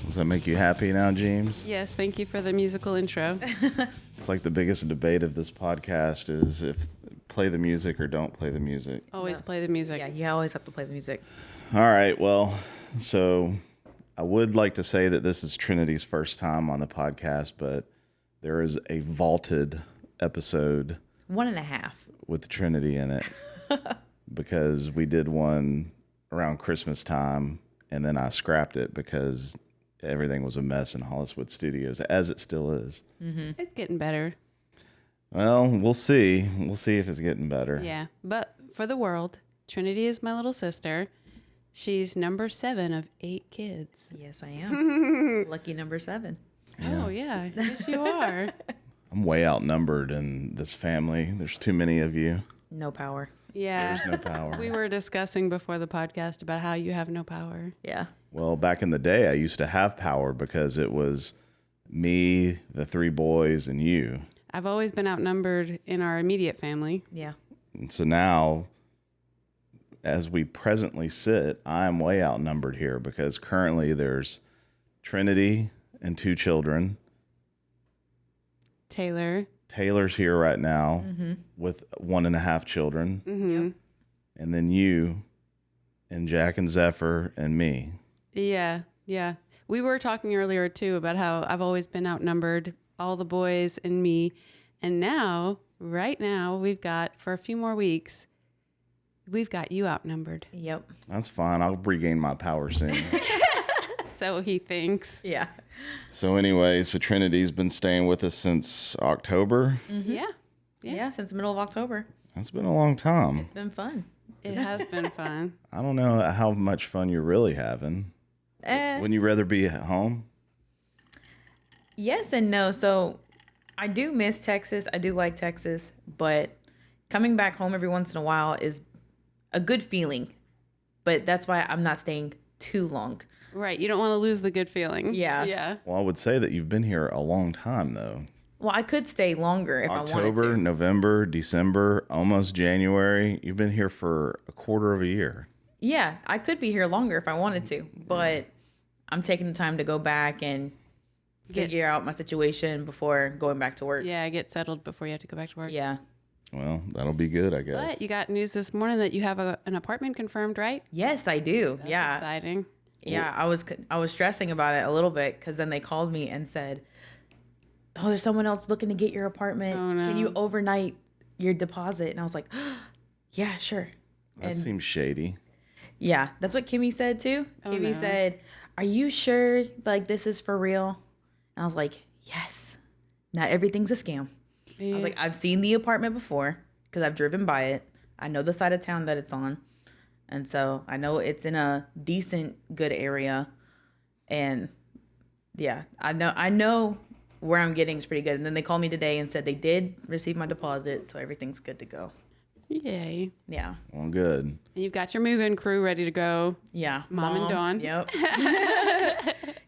Does that make you happy now, James? Yes, thank you for the musical intro. It's like the biggest debate of this podcast is if play the music or don't play the music. Always play the music. Yeah, you always have to play the music. All right, well, so I would like to say that this is Trinity's first time on the podcast, but there is a vaulted episode 1.5 with Trinity in it because we did one around Christmas time, and then I scrapped it because everything was a mess in Holliswood Studios, as it still is. Mm-hmm. It's getting better. Well, we'll see. We'll see if it's getting better. Yeah, but for the world, Trinity is my little sister. She's number 7 of 8 kids. Yes, I am. Lucky number 7. Yeah. Oh, yeah. Yes, you are. I'm way outnumbered in this family. There's too many of you. No power. Yeah. There's no power. We were discussing before the podcast about how you have no power. Yeah. Well, back in the day, I used to have power because it was me, the 3 boys, and you. I've always been outnumbered in our immediate family. Yeah. And so now, as we presently sit, I'm way outnumbered here because currently there's Trinity and 2 children. Taylor's here right now with 1.5 children. Mm-hmm. Yep. And then you and Jack and Zephyr and me. Yeah, yeah. We were talking earlier, too, about how I've always been outnumbered, all the boys and me. And now, right now, we've got, for a few more weeks, we've got you outnumbered. Yep. That's fine. I'll regain my power soon. So he thinks. Yeah. So anyway, so Trinity's been staying with us since October. Mm-hmm. Yeah. Yeah, since the middle of October. That's been a long time. It's been fun. It has been fun. I don't know how much fun you're really having. Wouldn't you rather be at home? Yes and no. So I do miss Texas. I do like Texas, but coming back home every once in a while is a good feeling. But that's why I'm not staying too long. Right. You don't want to lose the good feeling. Yeah. Yeah. Well, I would say that you've been here a long time, though. Well, I could stay longer if I wanted October, to. November, December, almost January. You've been here for a quarter of a year. Yeah, I could be here longer if I wanted to, but I'm taking the time to go back and figure out my situation before going back to work. Yeah, get settled before you have to go back to work. Yeah. Well, that'll be good, I guess. But you got news this morning that you have an apartment confirmed, right? Yes, I do. That's yeah. exciting. Yeah, I was stressing about it a little bit because then they called me and said, "Oh, there's someone else looking to get your apartment. Oh, no. Can you overnight your deposit?" And I was like, "Yeah, sure." That seems shady. Yeah, that's what Kimmy said too. Oh, Kimmy no. said, "Are you sure like this is for real?" And I was like, "Yes. Not everything's a scam." I was like, "I've seen the apartment before because I've driven by it. I know the side of town that it's on. And so I know it's in a decent, good area. And yeah, I know where I'm getting is pretty good." And then they called me today and said they did receive my deposit, so everything's good to go. Yay. Yeah. Well, good. And you've got your move-in crew ready to go. Yeah. Mom and Dawn. Yep.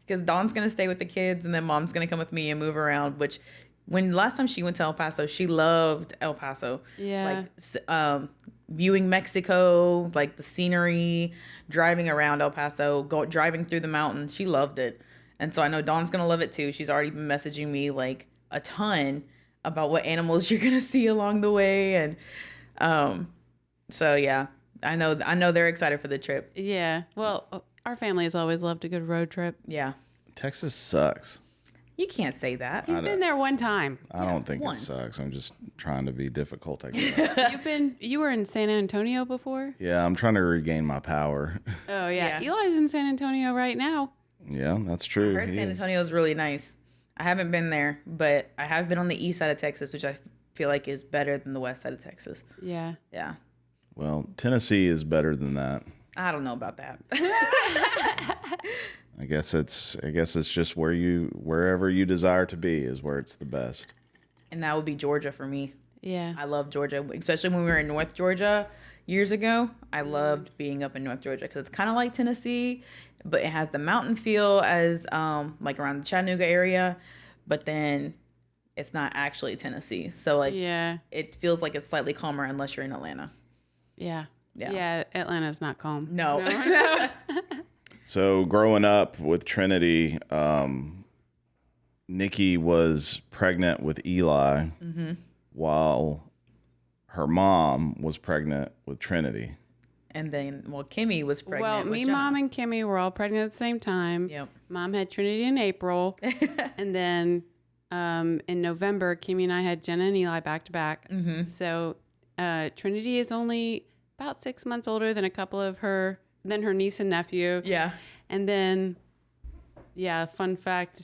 Because Dawn's going to stay with the kids and then Mom's going to come with me and move around, which when last time she went to El Paso, she loved El Paso. Yeah. Like viewing Mexico, like the scenery, driving around El Paso, driving through the mountains. She loved it. And so I know Dawn's going to love it too. She's already been messaging me like a ton about what animals you're going to see along the way. And so yeah, I know they're excited for the trip. Yeah. Well, our family has always loved a good road trip. Yeah. Texas sucks. You can't say that. He's been there one time. I don't think one. it sucks. I'm just trying to be difficult, I guess. You were in San Antonio before? Yeah, I'm trying to regain my power. Oh, yeah. Yeah. Eli's in San Antonio right now. Yeah, that's true. I heard He San is. Antonio is really nice. I haven't been there, but I have been on the east side of Texas, which I feel like is better than the west side of Texas. Yeah. Yeah. Well, Tennessee is better than that. I don't know about that. I guess it's just wherever you desire to be is where it's the best. And that would be Georgia for me. Yeah. I love Georgia, especially when we were in North Georgia years ago. I loved being up in North Georgia because it's kind of like Tennessee, but it has the mountain feel as like around the Chattanooga area, but then it's not actually Tennessee. So like it feels like it's slightly calmer unless you're in Atlanta. Yeah. Yeah. Atlanta's not calm. No. So growing up with Trinity, Nikki was pregnant with Eli while her mom was pregnant with Trinity. And then, Kimmy was pregnant. Well, with me, John. Mom, and Kimmy were all pregnant at the same time. Yep. Mom had Trinity in April. And then in November, Kimmy and I had Jenna and Eli back to back. So Trinity is only about 6 months older than her niece and nephew. Yeah. And then, fun fact,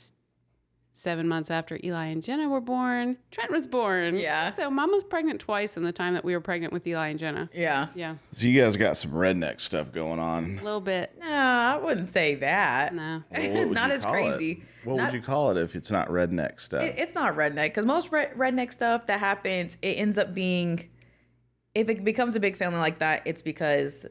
7 months after Eli and Jenna were born, Trent was born. Yeah. So Mom was pregnant twice in the time that we were pregnant with Eli and Jenna. Yeah. Yeah. So you guys got some redneck stuff going on. A little bit. No, I wouldn't say that. No. Well, what would Not you as call crazy. it? What would you call it if it's not redneck stuff? It's not redneck because most redneck stuff that happens, it ends up being, if it becomes a big family like that, it's because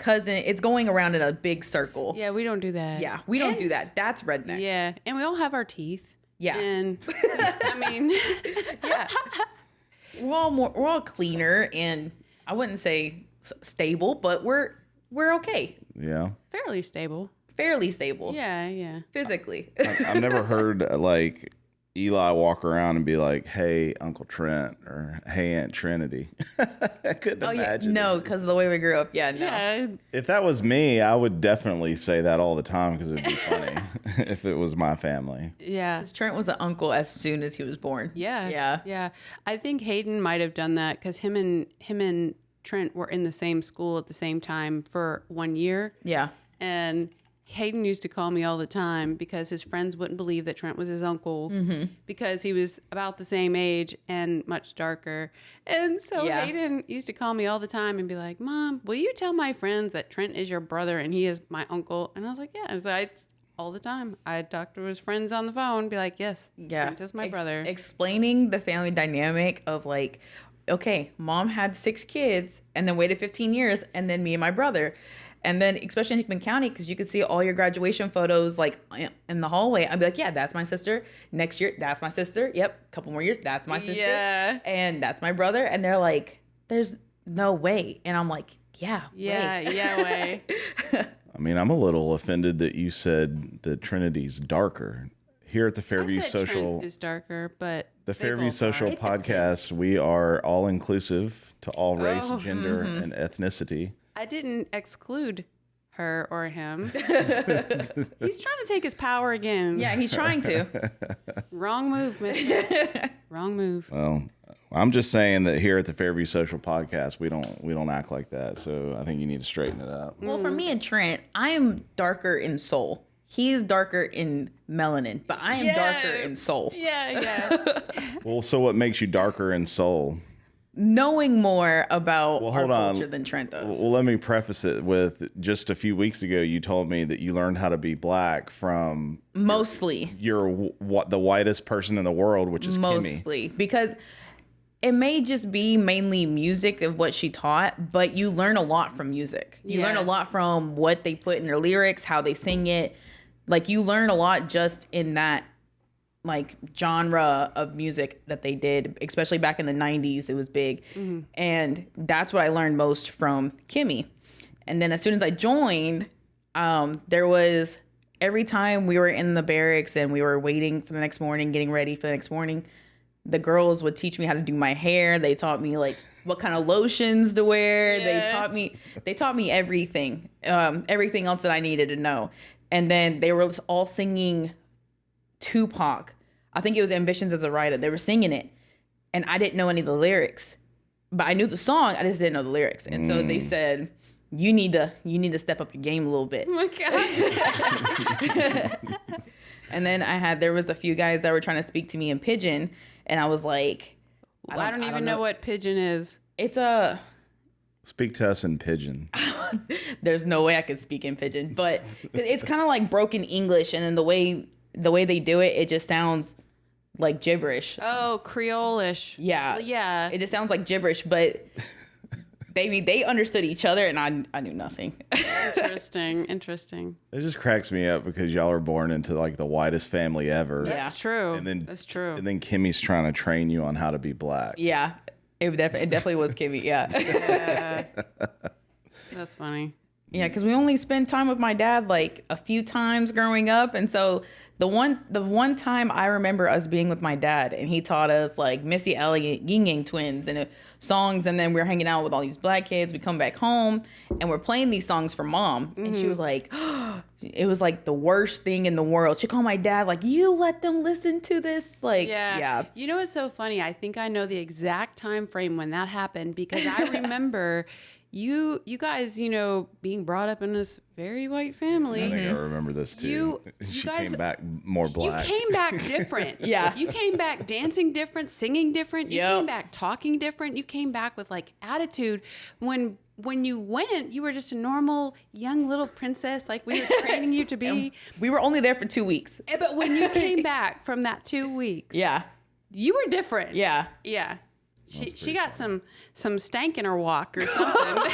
it's going around in a big circle. Yeah, we don't do that. Yeah, we don't do that. That's redneck. Yeah, and we all have our teeth. Yeah. And I mean, Yeah. We're all cleaner and I wouldn't say stable, but we're okay. Yeah. fairly stable. Fairly stable. Yeah. Physically. I've never heard like Eli walk around and be like, "Hey, Uncle Trent," or "Hey, Aunt Trinity." I couldn't imagine. No, because of the way we grew up. Yeah, no. Yeah. If that was me, I would definitely say that all the time because it would be funny if it was my family. Yeah. Trent was an uncle as soon as he was born. Yeah. I think Hayden might have done that because him and Trent were in the same school at the same time for 1 year. Yeah. And Hayden used to call me all the time because his friends wouldn't believe that Trent was his uncle because he was about the same age and much darker. And so Hayden used to call me all the time and be like, "Mom, will you tell my friends that Trent is your brother and he is my uncle?" And I was like, "Yeah." And so all the time, I'd talk to his friends on the phone, be like, "Yes, Trent is my brother." Explaining the family dynamic of like, okay, Mom had 6 kids and then waited 15 years and then me and my brother. And then, especially in Hickman County, because you could see all your graduation photos like in the hallway. I'd be like, "Yeah, that's my sister. Next year, that's my sister. Yep, couple more years, that's my sister. Yeah. And that's my brother." And they're like, "There's no way." And I'm like, "Yeah, way. I mean, I'm a little offended that you said that Trinity's darker. Here at the Fairview I said Social, Trent is darker, but the they Fairview both Social are. podcast, we are all inclusive to all race, gender, and ethnicity. I didn't exclude her or him. He's trying to take his power again. Yeah, he's trying to." Wrong move, mister. Wrong move. Well, I'm just saying that here at the Fairview Social podcast, we don't act like that. So I think you need to straighten it up. Well, for me and Trent, I am darker in soul. He is darker in melanin, but I am darker in soul. Yeah. Well, so what makes you darker in soul? Knowing more about our hold on. culture than Trent does. Well, let me preface it with just a few weeks ago, you told me that you learned how to be black from Mostly. the whitest person in the world, which is Kimmy. Mostly. Because it may just be mainly music of what she taught, but you learn a lot from music. You learn a lot from what they put in their lyrics, how they sing it. Like, you learn a lot just in that, like, genre of music that they did, especially back in the 90s. It was big. And that's what I learned most from Kimmy. And then as soon as I joined, there was, every time we were in the barracks and we were waiting for the next morning, getting ready for the next morning, the girls would teach me how to do my hair. They taught me like what kind of lotions to wear. Yeah. They taught me everything, everything else that I needed to know. And then they were all singing Tupac. I think it was Ambitions as a Writer. They were singing it, and I didn't know any of the lyrics, but I knew the song. I just didn't know the lyrics. And so they said, "You need to step up your game a little bit." Oh my God. And then there was a few guys that were trying to speak to me in Pidgin, and I was like, I don't even know what pigeon is. It's a. Speak to us in Pidgin. There's no way I could speak in Pidgin, but it's kind of like broken English, and then the way they do it, it just sounds like gibberish. Oh, Creole-ish. Yeah. Yeah. It just sounds like gibberish, but they understood each other, and I knew nothing. Interesting. It just cracks me up because y'all are born into like the whitest family ever. That's true. And then That's true. And then Kimmy's trying to train you on how to be black. Yeah. It definitely was Kimmy. Yeah. Yeah. That's funny. Yeah, because we only spent time with my dad like a few times growing up, and so the one time I remember us being with my dad, and he taught us like Missy Elliott, Ying Yang Twins, and songs, and then we're hanging out with all these black kids. We come back home, and we're playing these songs for mom, and she was like, it was like the worst thing in the world. She called my dad like, "You let them listen to this?" Like, yeah. You know what's so funny? I think I know the exact time frame when that happened because I remember. You guys, being brought up in this very white family. I think I remember this too. She came back more black. You came back different. Yeah. You came back dancing different, singing different. You came back talking different. You came back with like attitude. When you went, you were just a normal young little princess like we were training you to be. We were only there for 2 weeks. But when you came back from that 2 weeks, you were different. Yeah. Yeah. She got some stank in her walk or something.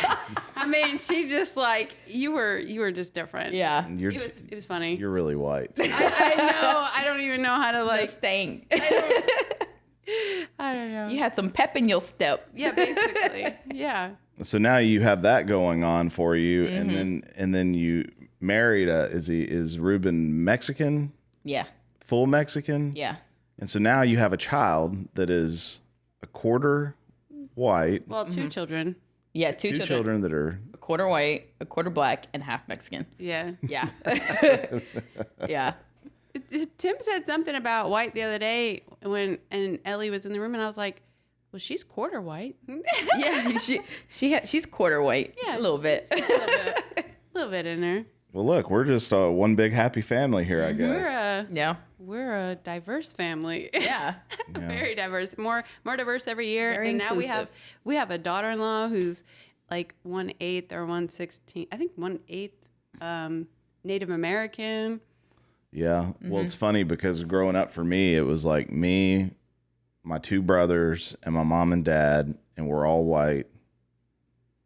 I mean, she just like you were just different. Yeah. It was funny. You're really white. I know. I don't even know how to like stank. I don't know. You had some pep in your step. Yeah, basically. Yeah. So now you have that going on for you, and then you married is Ruben Mexican? Yeah. Full Mexican? Yeah. And so now you have a child that is a quarter white. Well, two children. Yeah, two children that are a quarter white, a quarter black, and half Mexican. Yeah. Yeah. Yeah. Tim said something about white the other day and Ellie was in the room, and I was like, well, she's quarter white. Yeah, she's quarter white. Yeah, a little bit. A little bit in her. Well, look, we're just one big happy family here, I guess. We're a diverse family. Yeah. Very diverse. More diverse every year. Very and inclusive. now we have a daughter-in-law who's like 1/8 or 1/16. I think 1/8 Native American. Yeah. Well, it's funny because growing up for me, it was like me, my two brothers, and my mom and dad, and we're all white.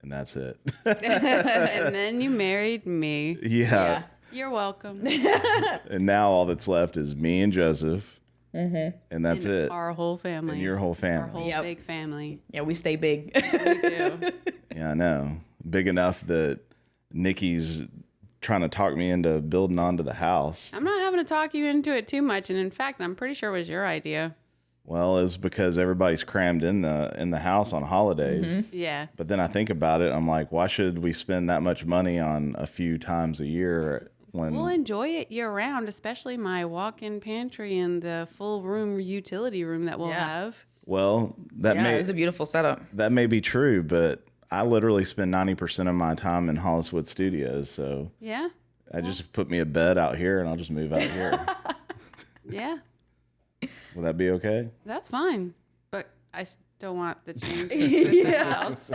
And that's it. And then you married me. Yeah. You're welcome. And now all that's left is me and Joseph. And that's it. Our whole family. And your whole family. Our whole big family. Yeah, we stay big. We do. Yeah, I know. Big enough that Nikki's trying to talk me into building onto the house. I'm not having to talk you into it too much. And in fact, I'm pretty sure it was your idea. Well, it's because everybody's crammed in the house on holidays. Yeah. But then I think about it, I'm like, why should we spend that much money on a few times a year when We'll enjoy it year round, especially my walk-in pantry and the full room utility room that we'll have. Well, It was a beautiful setup. That may be true, but I literally spend 90% of my time in Holliswood Studios, so Yeah. I just put me a bed out here and I'll just move out here. Yeah. Will that be okay? That's fine. But I still want the change in the house.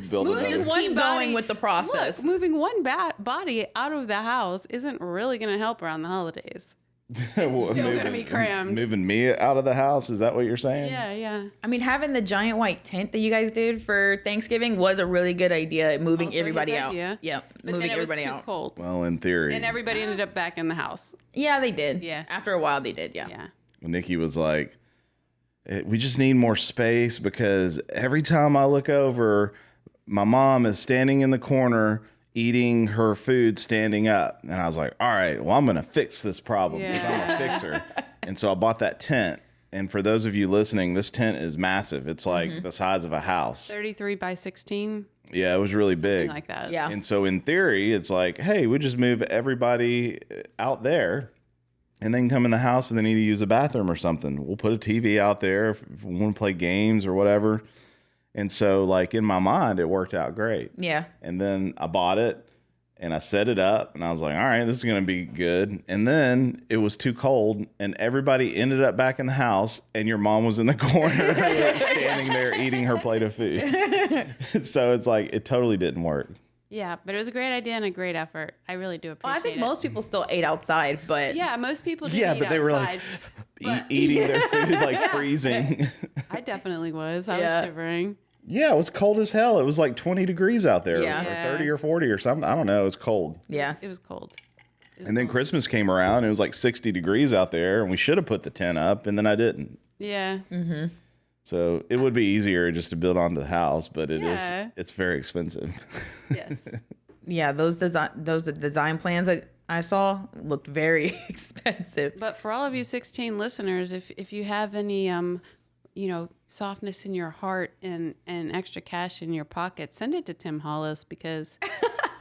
Build Moving another. one Keep body- going with the process. Look, moving one body out of the house isn't really going to help around the holidays. Well, still gonna be crammed. Moving me out of the house, is that what you're saying? Yeah. I mean, having the giant white tent that you guys did for Thanksgiving was a really good idea. Moving Also everybody his out. idea. Yeah, But moving then it was everybody too out. cold. Well, in theory. And everybody ended up back in the house. Yeah, they did. Yeah. After a while, they did. Yeah. Yeah. Nikki was like, we just need more space because every time I look over, my mom is standing in the corner eating her food standing up. And I was like, all right, well, I'm going to fix this problem because I'm a fixer. And so I bought that tent. And for those of you listening, this tent is massive. It's like the size of a house. 33 by 16. Yeah, it was really Something big. like that. Yeah. And so in theory, it's like, hey, we just move everybody out there and then come in the house and they need to use a bathroom or something. We'll put a TV out there if we want to play games or whatever. And so like in my mind, it worked out great. Yeah. And then I bought it and I set it up and I was like, all right, this is going to be good. And then it was too cold and everybody ended up back in the house and your mom was in the corner standing there eating her plate of food. So it's like, it totally didn't work. Yeah, but it was a great idea and a great effort. I really do appreciate it. I think most people still ate outside, but Yeah, most people did Yeah, eat but they were like outside. eating their food like freezing. I definitely was. I was Yeah. shivering. Yeah, it was cold as hell. It was like 20 degrees out there, Yeah. or 30 or 40 or something. I don't know. It was cold. yeah. It was cold. And then Christmas came around, and it was like 60 degrees out there, and we should have put the tent up, and then I didn't. Yeah. So it would be easier just to build onto the house, but Yeah. it's very expensive. Yes. Yeah, those design plans that I saw looked very expensive. But for all of you 16 listeners, if you have any softness in your heart and extra cash in your pocket, send it to Tim Hollis because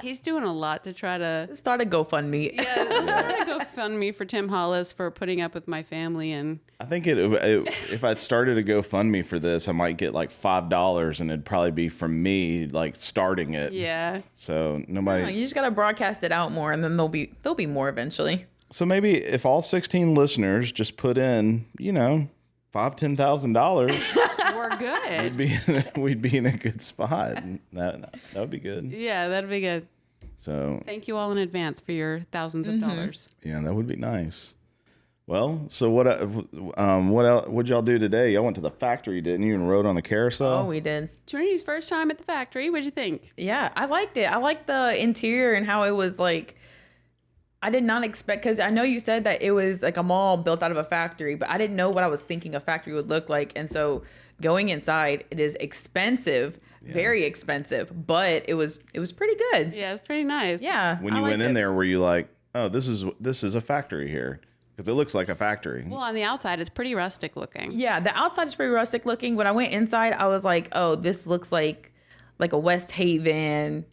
he's doing a lot to try to Start a GoFundMe. start a GoFundMe for Tim Hollis for putting up with my family. And I think if I started a GoFundMe for this, I might get like $5, and it'd probably be from me like starting it. yeah, So nobody. No, you just gotta broadcast it out more, and then there'll be more eventually. So maybe if all 16 listeners just put in, $10,000, we're good. we'd be in a good spot. That would be good. Yeah, that'd be good. So Thank you all in advance for your thousands of dollars. yeah, that would be nice. Well, so what else? What'd y'all do today? Y'all went to the factory, didn't you, and rode on the carousel? Oh, we did. Trinity's first time at the factory. What'd you think? Yeah, I liked it. I liked the interior and how it was like. I did not expect, because I know you said that it was like a mall built out of a factory, but I didn't know what I was thinking a factory would look like. And so going inside, it is expensive, very expensive, but it was pretty good. Yeah, it's pretty nice. Yeah. When you went in there, were you like, oh, this is a factory here? Because it looks like a factory. Well, on the outside, it's pretty rustic looking. Yeah, the outside is pretty rustic looking. When I went inside, I was like, oh, this looks like a West Haven,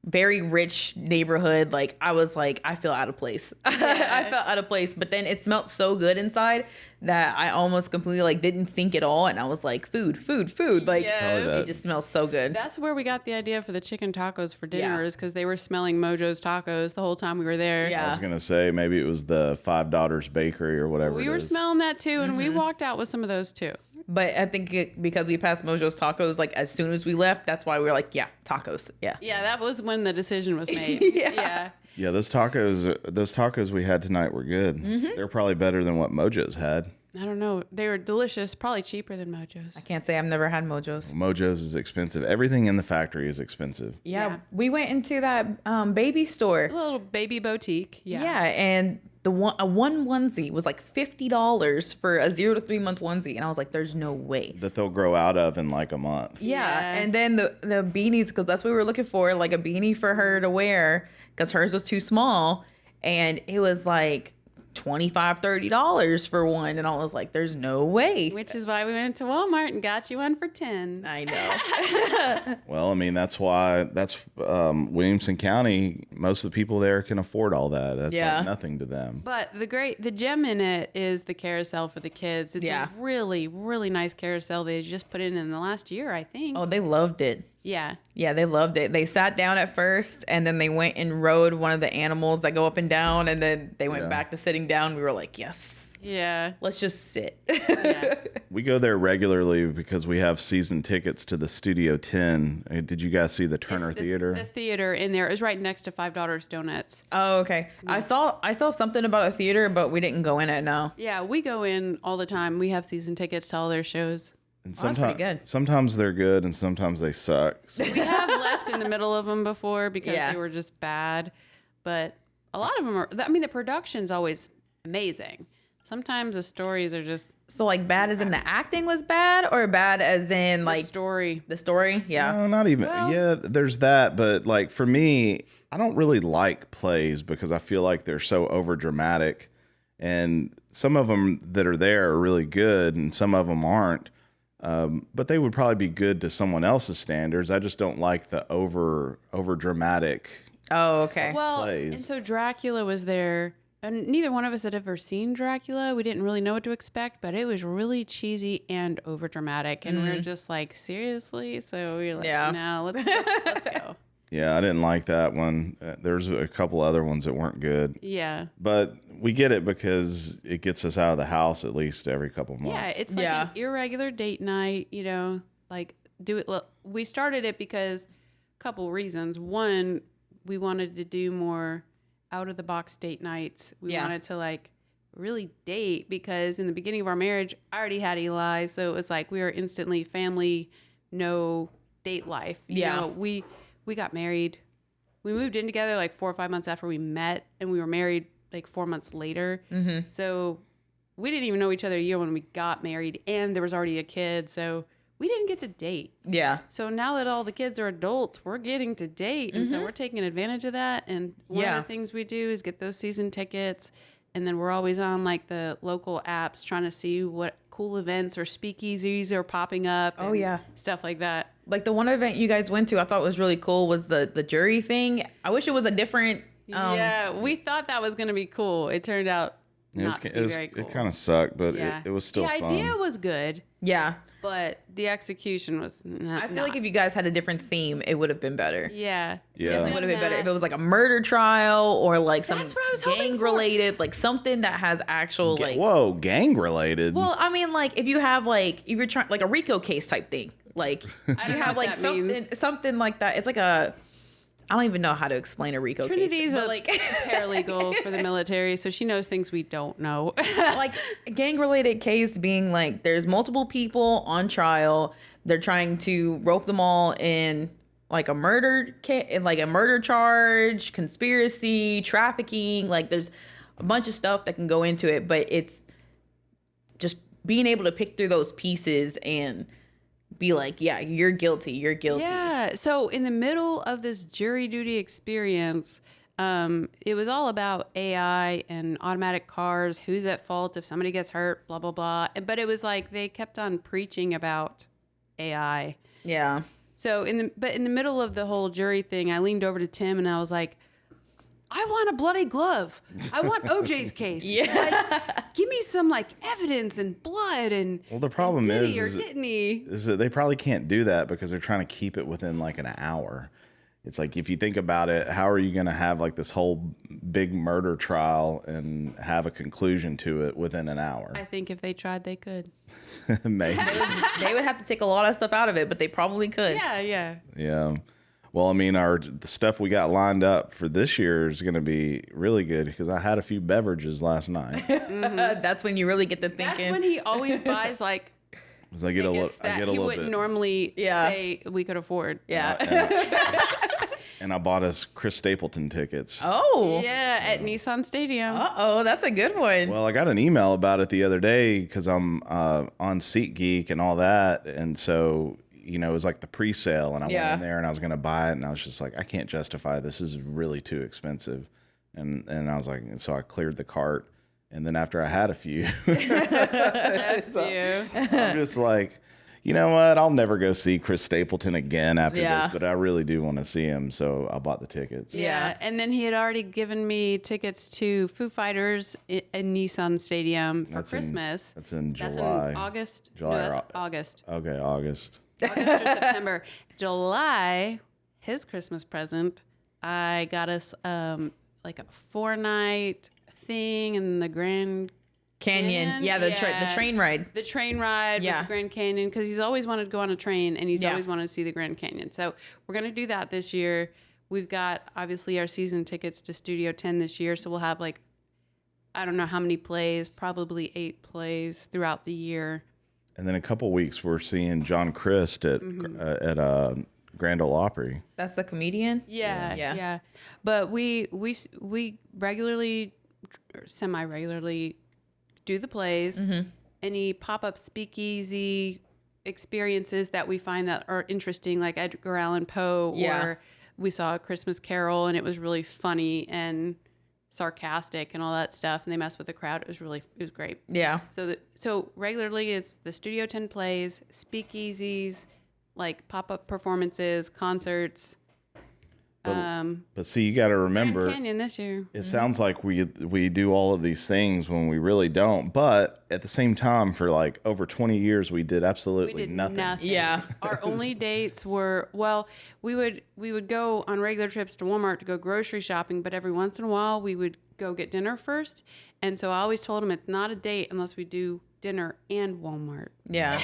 very rich neighborhood. Like, I was like, I feel out of place. I felt out of place. But then it smelled so good inside that I almost completely like didn't think at all. And I was like, food. Like, Yes. it just smells so good. That's where we got the idea for the chicken tacos for Yeah. dinner, is because they were smelling Mojo's Tacos the whole time we were there. Yeah. I was gonna say maybe it was the Five Daughters Bakery or whatever. We it were is. smelling that too, and we walked out with some of those too. But I think because we passed Mojo's Tacos, like as soon as we left, that's why we were like, yeah, tacos. Yeah. Yeah, that was when the decision was made. Yeah. Yeah, those tacos we had tonight were good. They're probably better than what Mojo's had. I don't know. They were delicious, probably cheaper than Mojo's. I can't say I've never had Mojo's. Mojo's is expensive. Everything in the factory is expensive. Yeah. We went into that baby store. A little baby boutique. Yeah, and a one onesie was like $50 for a 0 to 3 month onesie, and I was like, "There's no way." That they'll grow out of in like a month. Yeah, and then the beanies, because that's what we were looking for, like a beanie for her to wear, because hers was too small, and it was like $25-$30 for one, and I was like, "There's no way." Which is why we went to Walmart and got you one for 10. I know. Well, I mean, that's Williamson County. Most of the people there can afford all that. That's like nothing to them. But the gem in it is the carousel for the kids. It's a really, really nice carousel they just put in the last year, I think. Oh, they loved it. Yeah. Yeah, they loved it. They sat down at first, and then they went and rode one of the animals that go up and down, and then they went back to sitting down. We were like, yes. Yeah. Let's just sit. Yeah. We go there regularly because we have season tickets to the Studio 10. Did you guys see the Turner Theater? The theater in there is right next to Five Daughters Donuts. Oh, okay. Yeah. I saw something about a theater, but we didn't go in it, no. Yeah, we go in all the time. We have season tickets to all their shows. And that's pretty good. Sometimes they're good and sometimes they suck. So. We have left in the middle of them before because Yeah. they were just bad. But a lot of them are, I mean, the production's always amazing. Sometimes the stories are just... So, like, bad as in the acting was bad, or bad as in, like... The story. The story? Yeah. No, not even. Well, yeah, there's that. But, like, for me, I don't really like plays because I feel like they're so over dramatic. And some of them that are there are really good and some of them aren't. But they would probably be good to someone else's standards. I just don't like the over dramatic Oh, okay. Well, plays. and so Dracula was there. And neither one of us had ever seen Dracula. We didn't really know what to expect, but it was really cheesy and overdramatic. And we were just like, seriously? So we were like, no, let's go. Yeah, I didn't like that one. There's a couple other ones that weren't good. Yeah. But we get it because it gets us out of the house at least every couple months. Yeah, it's like an irregular date night, like do it. We started it because couple reasons. One, we wanted to do more out of the box date nights. We wanted to like really date, because in the beginning of our marriage, I already had Eli. So it was like we were instantly family, no date life. You know, we got married. We moved in together like 4 or 5 months after we met, and we were married like 4 months later. Mm-hmm. So we didn't even know each other a year when we got married, and there was already a kid. So we didn't get to date. Yeah. So now that all the kids are adults, we're getting to date. And so we're taking advantage of that. And one of the things we do is get those season tickets. And then we're always on like the local apps trying to see what cool events or speakeasies are popping up. Oh, yeah. Stuff like that. Like the one event you guys went to, I thought was really cool was the jury thing. I wish it was a different. Yeah, we thought that was going to be cool. It turned out not to be very cool. It kind of sucked, but it was still fun. The idea was good. Yeah. But the execution was not. I feel like if you guys had a different theme, it would have been better. Yeah. It definitely would have been better. If it was like a murder trial or like some gang related, like something that has actual like. Whoa, gang related. Well, I mean, like if you have like, if you're trying like a RICO case type thing, like you have like something like that. It's like a. I don't even know how to explain a RICO case. Trinity's a paralegal for the military, so she knows things we don't know. Like a gang-related case being like there's multiple people on trial. They're trying to rope them all in like a murder like a murder charge, conspiracy, trafficking. Like there's a bunch of stuff that can go into it, but it's just being able to pick through those pieces and be like, yeah, you're guilty. Yeah. So in the middle of this jury duty experience, it was all about AI and automatic cars, who's at fault if somebody gets hurt, blah, blah, blah. But it was like they kept on preaching about AI. Yeah. So in the middle of the whole jury thing, I leaned over to Tim and I was like, I want a bloody glove. I want OJ's case. Like, give me some like evidence and blood and. Well, the problem is that they probably can't do that because they're trying to keep it within like an hour. It's like, if you think about it, how are you going to have like this whole big murder trial and have a conclusion to it within an hour? I think if they tried, they could. Maybe. They would have to take a lot of stuff out of it, but they probably could. Yeah. Well, I mean, the stuff we got lined up for this year is going to be really good because I had a few beverages last night. That's when you really get to thinking. That's when he always buys like tickets that he wouldn't normally say we could afford. And I bought us Chris Stapleton tickets. Oh. Yeah, at Nissan Stadium. Uh-oh, that's a good one. Well, I got an email about it the other day because I'm on SeatGeek and all that, and so. You know, it was like the pre-sale, and I went in there and I was going to buy it, and I was just like, I can't justify this. This is really too expensive. And I was like, and so I cleared the cart. And then after I had a few, I'm just like, you know what? I'll never go see Chris Stapleton again after this, but I really do want to see him. So I bought the tickets. Yeah. And then he had already given me tickets to Foo Fighters in Nissan Stadium for Christmas. That's in July. That's in August. July. No, that's August. Okay, August. August or September. July, his Christmas present, I got us like a 4-night thing in the Grand Canyon. Yeah, the train ride. The train ride with the Grand Canyon, because he's always wanted to go on a train and he's always wanted to see the Grand Canyon. So we're going to do that this year. We've got obviously our season tickets to Studio 10 this year. So we'll have like, I don't know how many plays, probably 8 plays throughout the year. And then a couple weeks, we're seeing John Christ at Grand Ole Opry. That's the comedian? Yeah. But we regularly, semi-regularly do the plays. Mm-hmm. Any pop-up speakeasy experiences that we find that are interesting, like Edgar Allan Poe, or we saw A Christmas Carol, and it was really funny and sarcastic and all that stuff, and they messed with the crowd. It was great. Yeah. So regularly it's the Studio 10 plays, speakeasies, like pop-up performances, concerts. But see, you got to remember, Grand Canyon this year. It sounds like we do all of these things when we really don't. But at the same time, for like over 20 years, we did absolutely nothing. Yeah. Our only dates were, we would go on regular trips to Walmart to go grocery shopping, but every once in a while we would go get dinner first. And so I always told him it's not a date unless we do dinner and Walmart. Yeah.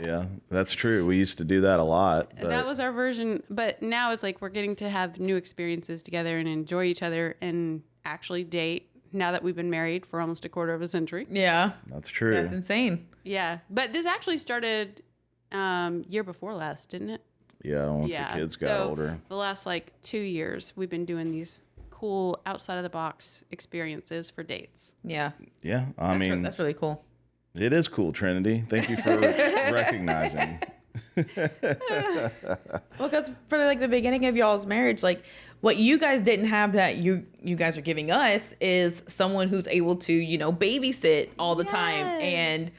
Yeah, that's true. We used to do that a lot. But That was our version. But now it's like we're getting to have new experiences together and enjoy each other and actually date now that we've been married for almost a quarter of a century. Yeah. that's true. That's insane. Yeah. But this actually started year before last, didn't it? Yeah, once Yeah. the kids got So older. the last like 2 years, we've been doing these cool outside of the box experiences for dates. Yeah. Yeah, I mean, That's really cool. it is cool, Trinity. Thank you for recognizing. Well, because for like the beginning of y'all's marriage, like what you guys didn't have that you guys are giving us is someone who's able to, babysit all the time and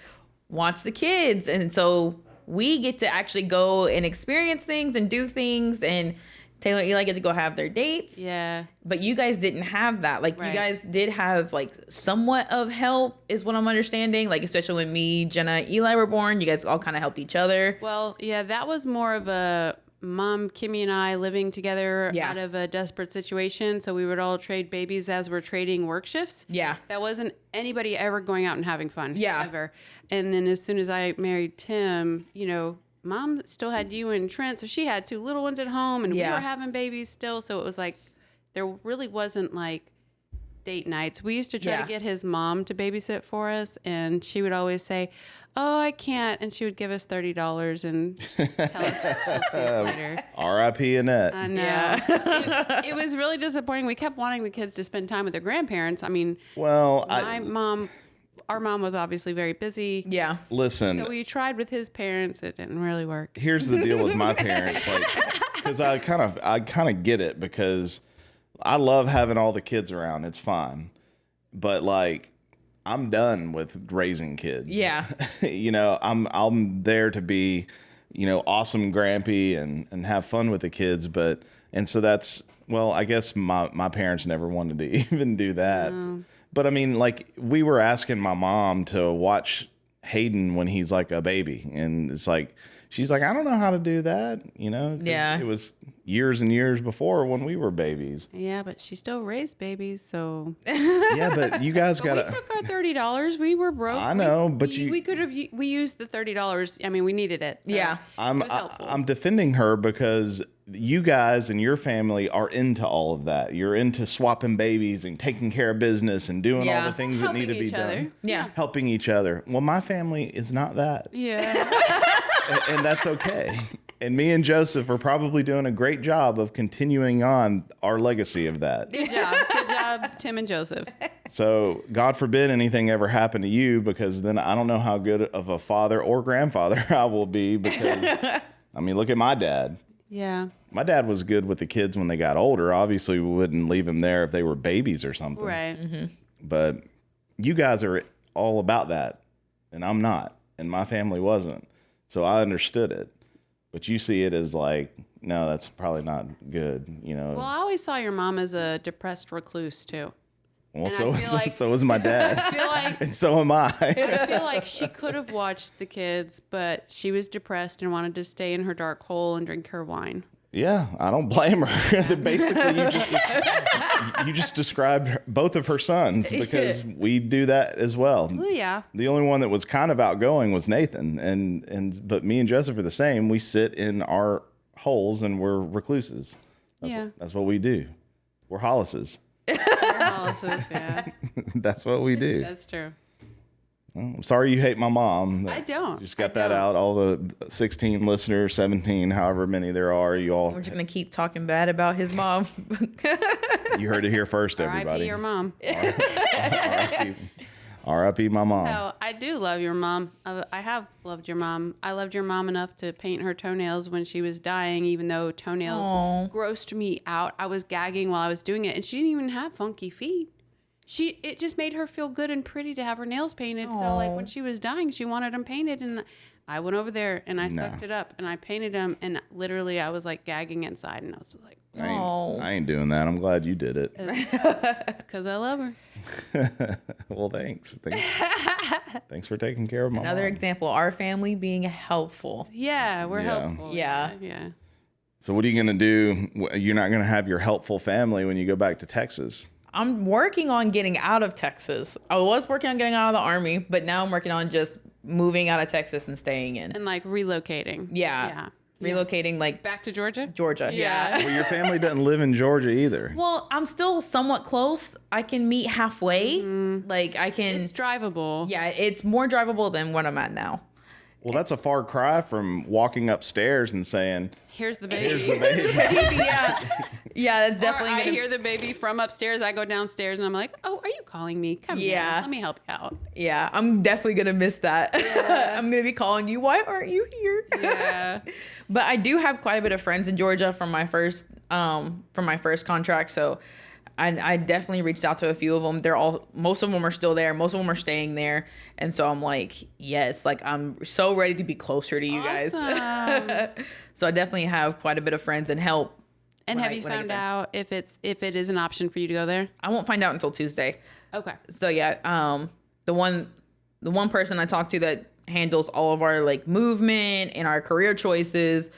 watch the kids. And so we get to actually go and experience things and do things, and Taylor and Eli get to go have their dates. Yeah. But you guys didn't have that. Like, Right. you guys did have, like, somewhat of help, is what I'm understanding. Like, especially when me, Jenna, and Eli were born, you guys all kind of helped each other. Well, yeah, that was more of a mom, Kimmy and I living together Yeah. out of a desperate situation. So we would all trade babies as we're trading work shifts. Yeah. That wasn't anybody ever going out and having fun. Yeah. Ever. And then as soon as I married Tim, Mom still had you and Trent, so she had 2 little ones at home, and we Yeah. were having babies still. So it was like there really wasn't like date nights. We used to try Yeah. to get his mom to babysit for us, and she would always say, "Oh, I can't," and she would give us $30 and tell us she'll see us later. R.I.P. Annette. I know. Yeah. It was really disappointing. We kept wanting the kids to spend time with their grandparents. I mean, Well, our mom was obviously very busy. Yeah. listen, So we tried with his parents. It didn't really work. here's the deal with my parents, like, because I kind of get it, because I love having all the kids around. It's fine, but like, I'm done with raising kids. Yeah. I'm there to be, awesome grampy and have fun with the kids, and so that's, well, I guess my parents never wanted to even do that. But I mean, like, we were asking my mom to watch Hayden when he's like a baby, and it's like, she's like, I don't know how to do that, 'cause Yeah. it was years and years before when we were babies. Yeah, but she still raised babies, so. Yeah, but you guys But we gotta. took our $30. We were broke. I know, but we could have. We used the $30. I mean, we needed it. So Yeah. it was helpful. I'm defending her because you guys and your family are into all of that. You're into swapping babies and taking care of business and doing all Yeah. the things that need to Helping be each other. done. Yeah. Helping each other. Well, my family is not that, Yeah. and that's okay. And me and Joseph are probably doing a great job of continuing on our legacy of that. Good job. Good job, Tim and Joseph. So God forbid anything ever happen to you, because then I don't know how good of a father or grandfather I will be, because, I mean, look at my dad. Yeah. My dad was good with the kids when they got older. Obviously, we wouldn't leave them there if they were babies or something. Right. But you guys are all about that, and I'm not, and my family wasn't. So I understood it. But you see it as like, no, that's probably not good, Well, I always saw your mom as a depressed recluse too. Well, and so I feel like- so is my dad, I feel like and so am I. I feel like she could have watched the kids, but she was depressed and wanted to stay in her dark hole and drink her wine. Yeah, I don't blame her. Basically, you just described both of her sons, because we do that as well. Oh yeah. The only one that was kind of outgoing was Nathan, but me and Joseph are the same. We sit in our holes and we're recluses. That's what we do. We're Hollises. Hollises, yeah. That's what we do. That's true. Well, I'm sorry you hate my mom. I don't. Just got that out. All the 16 listeners, 17, however many there are, you all. We're just going to keep talking bad about his mom. You heard it here first, R.I.P. everybody. your mom. R.I.P. my mom. No, I do love your mom. I have loved your mom. I loved your mom enough to paint her toenails when she was dying, even though toenails grossed me out. I was gagging while I was doing it, and she didn't even have funky feet. It just made her feel good and pretty to have her nails painted. So like when she was dying, she wanted them painted, and I went over there and I sucked it up and I painted them, and literally I was like gagging inside, and I was like, I ain't doing that. I'm glad you did it. it's because I love her. Well, thanks. Thanks for taking care of my Another mom. example, our family being helpful. Yeah, we're Yeah. helpful. Yeah. Yeah. So what are you going to do? You're not going to have your helpful family when you go back to Texas. I'm working on getting out of Texas. I was working on getting out of the Army, but now I'm working on just moving out of Texas and staying in. And like relocating. Yeah. Relocating like Back to Georgia? Georgia. Yeah. Well, your family doesn't live in Georgia either. Well, I'm still somewhat close. I can meet halfway. Like I can. It's drivable. Yeah, it's more drivable than what I'm at now. Well, that's a far cry from walking upstairs and saying, Here's the baby. "Here's the baby." Yeah, that's Or definitely I gonna. hear the baby from upstairs. I go downstairs and I'm like, oh, are you calling me? Come here. Yeah. Let me help you out. Yeah, I'm definitely gonna miss that. I'm gonna be calling you. Why aren't you here? Yeah. But I do have quite a bit of friends in Georgia from my first contract. So I definitely reached out to a few of them. Most of them are still there. Most of them are staying there. And so I'm like, yes, like I'm so ready to be closer to you guys. So I definitely have quite a bit of friends and help. And have you found out if it is an option for you to go there? I won't find out until Tuesday. Okay. So yeah, the one person I talked to that handles all of our like movement and our career choices,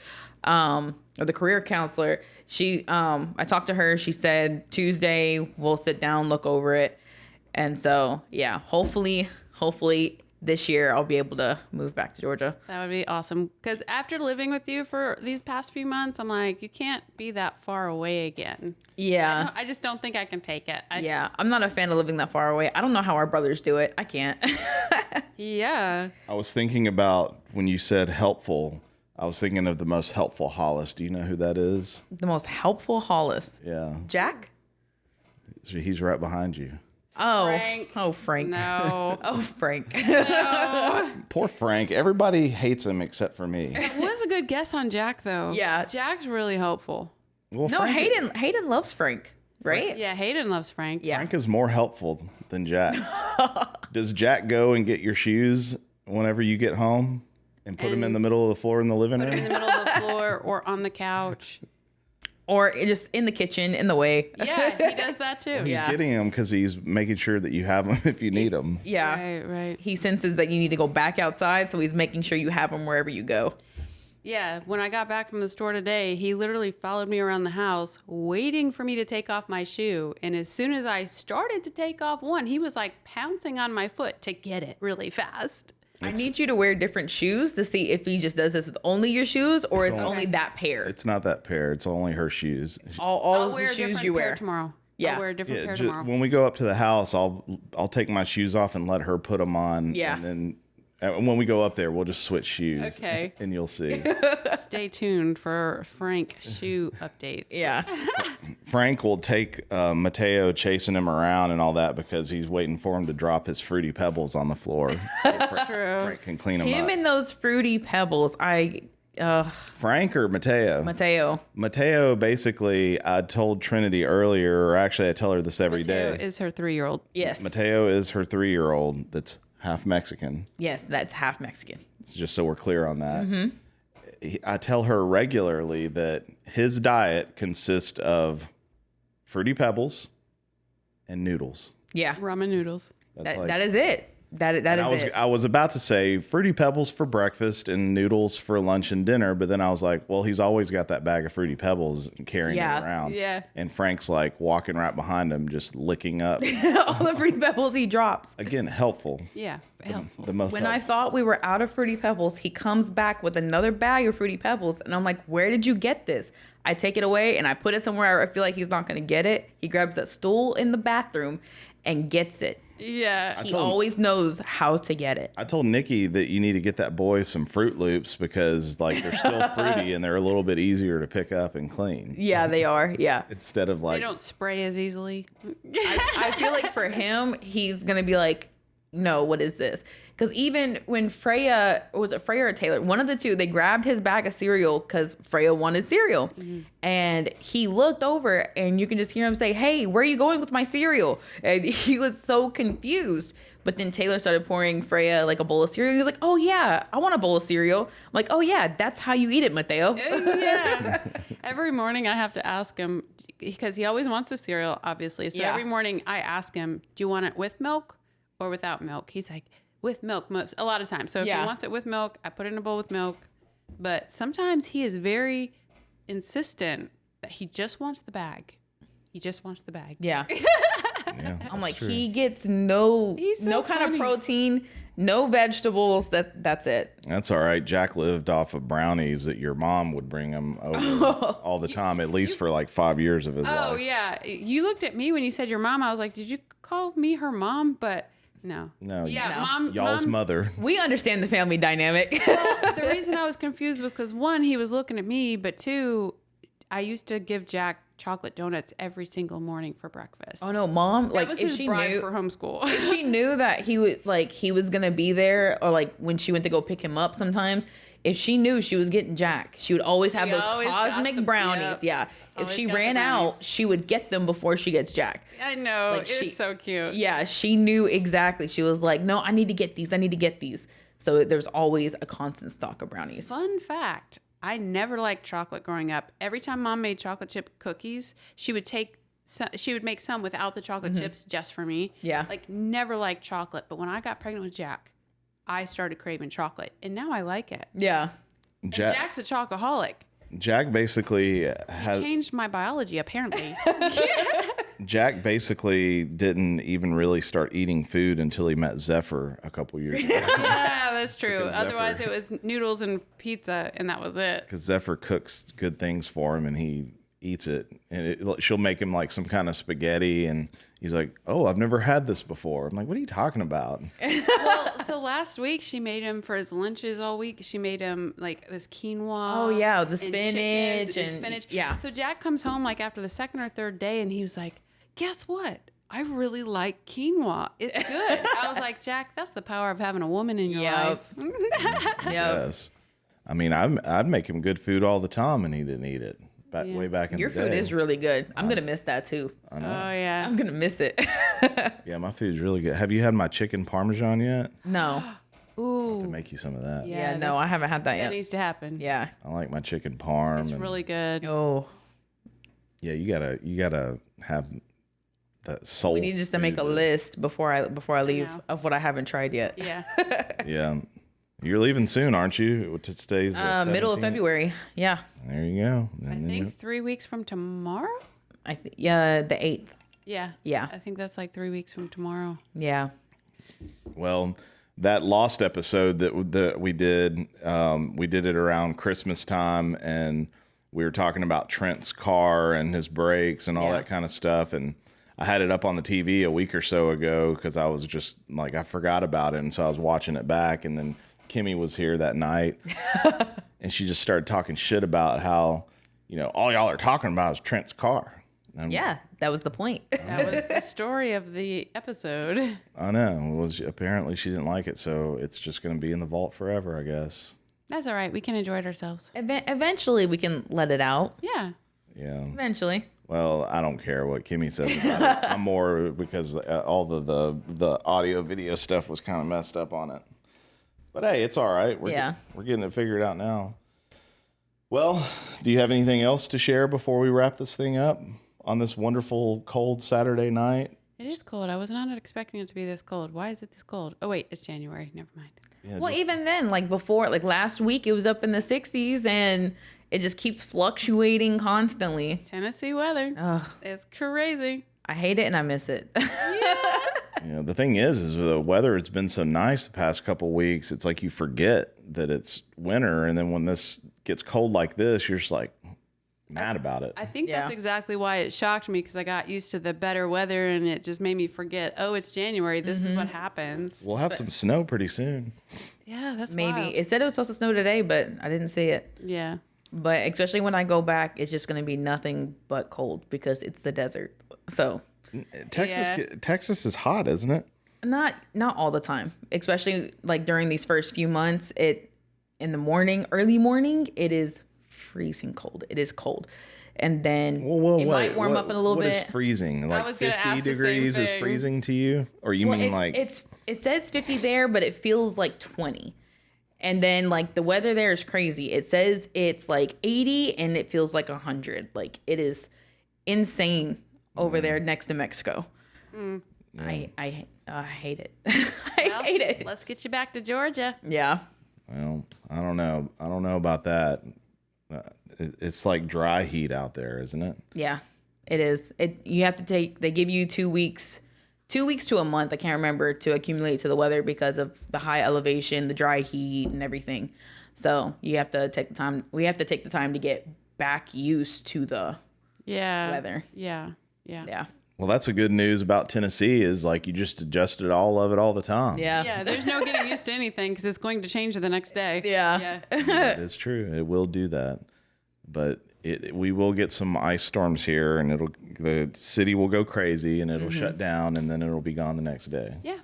or the career counselor, I talked to her. She said Tuesday we'll sit down, look over it, and so yeah, hopefully this year I'll be able to move back to Georgia. That would be awesome. Because after living with you for these past few months, I'm like, you can't be that far away again. Yeah. I just don't think I can take it. Yeah. I'm not a fan of living that far away. I don't know how our brothers do it. I can't. Yeah. I was thinking about when you said helpful. I was thinking of the most helpful Hollis. Do you know who that is? The most helpful Hollis. Yeah, Jack? he's right behind you. Oh. Frank. Oh, Frank. No. Oh, Frank. No. Poor Frank. Everybody hates him except for me. It was a good guess on Jack, though. Yeah. Jack's really helpful. Well, No, Hayden loves Frank, right? Yeah, Hayden loves Frank. Yeah. Frank is more helpful than Jack. Does Jack go and get your shoes whenever you get home and put them in the middle of the floor in the living Put him in room? the middle of the floor or on the couch. Or just in the kitchen, in the way. Yeah, he does that too. He's getting them because he's making sure that you have them if you need them. Yeah. Right. He senses that you need to go back outside, so he's making sure you have them wherever you go. Yeah, when I got back from the store today, he literally followed me around the house waiting for me to take off my shoe. And as soon as I started to take off one, he was like pouncing on my foot to get it really fast. I need you to wear different shoes to see if he just does this with only your shoes or it's only that pair. It's not that pair. It's only her shoes. All I'll of wear the a shoes different you pair wear. tomorrow. Yeah. I'll wear a different pair Ju- tomorrow. when we go up to the house, I'll take my shoes off and let her put them on. Yeah. And then when we go up there, we'll just switch shoes. Okay. And you'll see. Stay tuned for Frank shoe updates. Yeah. Frank will take Mateo chasing him around and all that because he's waiting for him to drop his Fruity Pebbles on the floor. That's true. Frank can clean them Him up. and those Fruity Pebbles. Frank or Mateo? Mateo. Mateo, basically, I told Trinity earlier, or actually I tell her this every day. Mateo is her 3-year-old. Yes. Mateo is her 3-year-old that's half Mexican. Yes, that's half Mexican. It's just so we're clear on that. I tell her regularly that his diet consists of Fruity Pebbles and noodles. Yeah. Ramen noodles. That is it. That is it. I was about to say Fruity Pebbles for breakfast and noodles for lunch and dinner, but then I was like, well, he's always got that bag of Fruity Pebbles and carrying it around. Yeah. And Frank's like walking right behind him, just licking up. All the Fruity Pebbles he drops. Again, helpful. Yeah. Helpful. The most When I helpful. thought we were out of Fruity Pebbles, he comes back with another bag of Fruity Pebbles. And I'm like, where did you get this? I take it away and I put it somewhere I feel like he's not going to get it. He grabs that stool in the bathroom and gets it. Yeah. He always knows how to get it. I told Nikki that you need to get that boy some Fruit Loops because like they're still fruity and they're a little bit easier to pick up and clean. Yeah, they are. Yeah. Instead of They like don't spray as easily. I feel like for him, he's going to be like, no, what is this? Because even when Freya, was it Freya or Taylor? One of the two, they grabbed his bag of cereal because Freya wanted cereal. Mm-hmm. And he looked over and you can just hear him say, hey, where are you going with my cereal? And he was so confused. But then Taylor started pouring Freya like a bowl of cereal. He was like, oh yeah, I want a bowl of cereal. I'm like, oh yeah, that's how you eat it, Mateo. Yeah. Every morning I have to ask him because he always wants the cereal, obviously. So Yeah. every morning I ask him, do you want it with milk or without milk? He's like, with milk a lot of times. So if he wants it with milk, I put it in a bowl with milk. But sometimes he is very insistent that he just wants the bag. He just wants the bag. Yeah. yeah, I'm like, true. he gets no He's so kind funny. of protein, No vegetables. That's it. That's all right. Jack lived off of brownies that your mom would bring him over all the time, at least for like 5 years of his life. Oh, yeah. You looked at me when you said your mom. I was like, did you call me her mom? But no. No. Yeah, No. mom. Y'all's mother. We understand the family dynamic. Well, the reason I was confused was because, one, he was looking at me, but two, I used to give Jack chocolate donuts every single morning for breakfast. Oh no, Mom! That Like was if his she bribe knew, for homeschool. if she knew that he was gonna be there, or like when she went to go pick him up, sometimes if she knew she was getting Jack, she would always have those always got cosmic the- brownies. yep. Yeah, if Always she got the ran brownies. out, she would get them before she gets Jack. I know. Like, It was so cute. Yeah, she knew exactly. She was like, "No, I need to get these. I need to get these." So there's always a constant stock of brownies. Fun fact. I never liked chocolate growing up. Every time Mom made chocolate chip cookies, she would make some without the chocolate chips just for me. Yeah. Like, never liked chocolate. But when I got pregnant with Jack, I started craving chocolate. And now I like it. Yeah, And Jack's a chocoholic. Jack basically He has. changed my biology, apparently. Jack basically didn't even really start eating food until he met Zephyr a couple years ago. Yeah, that's true. Because Otherwise, Zephyr- it was noodles and pizza, and that was it. Because Zephyr cooks good things for him and he eats it. And she'll make him like some kind of spaghetti and he's like, "Oh, I've never had this before." I'm like, "What are you talking about?" Well, so last week she made him for his lunches all week. She made him like this quinoa. Oh, yeah, the and spinach chickens and- spinach. yeah. So Jack comes home like after the second or third day, and he was like, "Guess what? I really like quinoa. It's good." I was like, "Jack, that's the power of having a woman in your life." Yep. Yes. I mean, I'd make him good food all the time and he didn't eat it. Way back in Your the day. food is really good. I'm gonna miss that too. Oh yeah. I'm gonna miss it. Yeah, my food's really good. Have you had my chicken parmesan yet? No. Ooh. To make you some of that. Yeah, no, I haven't had that That yet. needs to happen. Yeah. I like my chicken parm. It's and- really good. Oh, Yeah, you gotta have that soul. we need just to make a food. list before I leave know. of what I haven't tried yet. Yeah. Yeah, you're leaving soon, aren't you? Today's the Middle of 17th? February. Yeah. There you go. I think 3 weeks from tomorrow. Yeah, the 8th. Yeah. Yeah. I think that's like 3 weeks from tomorrow. Yeah. Well, that Lost episode that we did it around Christmas time, and we were talking about Trent's car and his brakes and all Yeah. that kind of stuff. And I had it up on the TV a week or so ago because I was just like, I forgot about it, and so I was watching it back. And then Kimmy was here that night, and she just started talking shit about how, all y'all are talking about is Trent's car. And Yeah, that was the point. That was the story of the episode. I know. Well, apparently she didn't like it, so it's just going to be in the vault forever, I guess. That's all right. We can enjoy it ourselves. Eventually, we can let it out. Yeah. Yeah. Eventually. Well, I don't care what Kimmy says about it. I'm more because all the audio video stuff was kind of messed up on it. But hey, it's all right. We're getting it figured out now. Well, do you have anything else to share before we wrap this thing up on this wonderful cold Saturday night? It is cold. I was not expecting it to be this cold. Why is it this cold? Oh, wait. It's January. Never mind. Yeah, Well, even then, like last week, it was up in the 60s, and it just keeps fluctuating constantly. Tennessee weather. Ugh, It's crazy. I hate it and I miss it. the thing is the weather, it's been so nice the past couple weeks. It's like you forget that it's winter, and then when this gets cold like this, you're just like mad about it. I think Yeah. that's exactly why it shocked me, because I got used to the better weather and it just made me forget, oh, it's January. This is what happens. We'll have some snow pretty soon. Yeah, that's Maybe. wild. It said it was supposed to snow today, but I didn't see it. Yeah. But especially when I go back, it's just going to be nothing but cold because it's the desert. So Texas is hot, isn't it? not all the time, especially like during these first few months. In the morning, early morning, it is freezing cold. It is cold. And then it might warm up in a little What bit. is freezing? Like was gonna 50 ask the same degrees is thing. freezing to you? Or you Well, mean like it says 50 there, but it feels like 20. And then like the weather there is crazy. It says it's like 80 and it feels like 100. Like it is insane over there next to Mexico. I hate it. I hate it. Let's get you back to Georgia. Yeah. Well, I don't know. I don't know about that. It's like dry heat out there, isn't it? Yeah. It is. You have to they give you 2 weeks 2 weeks to a month, I can't remember, to accumulate to the weather because of the high elevation, the dry heat, and everything. So you have to take the time. We have to take the time to get back used to the weather. Yeah. Well, that's the good news about Tennessee is like you just adjusted all of it all the time. Yeah, there's no getting used to anything because it's going to change the next day. Yeah. That is true. It will do that. But we will get some ice storms here, and the city will go crazy, and it'll shut down, and then it'll be gone the next day. Yeah.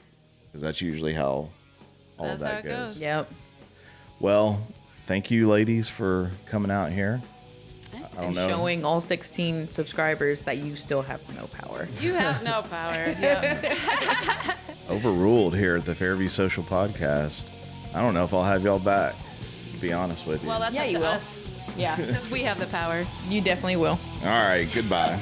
Because that's usually how all of that goes. Yep. Well, thank you, ladies, for coming out here. I don't know. Showing all 16 subscribers that you still have no power. You have no power. Yep. Overruled here at the Fairview Social Podcast. I don't know if I'll have y'all back, to be honest with you. Well, that's up to us. Yeah. Because we have the power. You definitely will. All right, goodbye.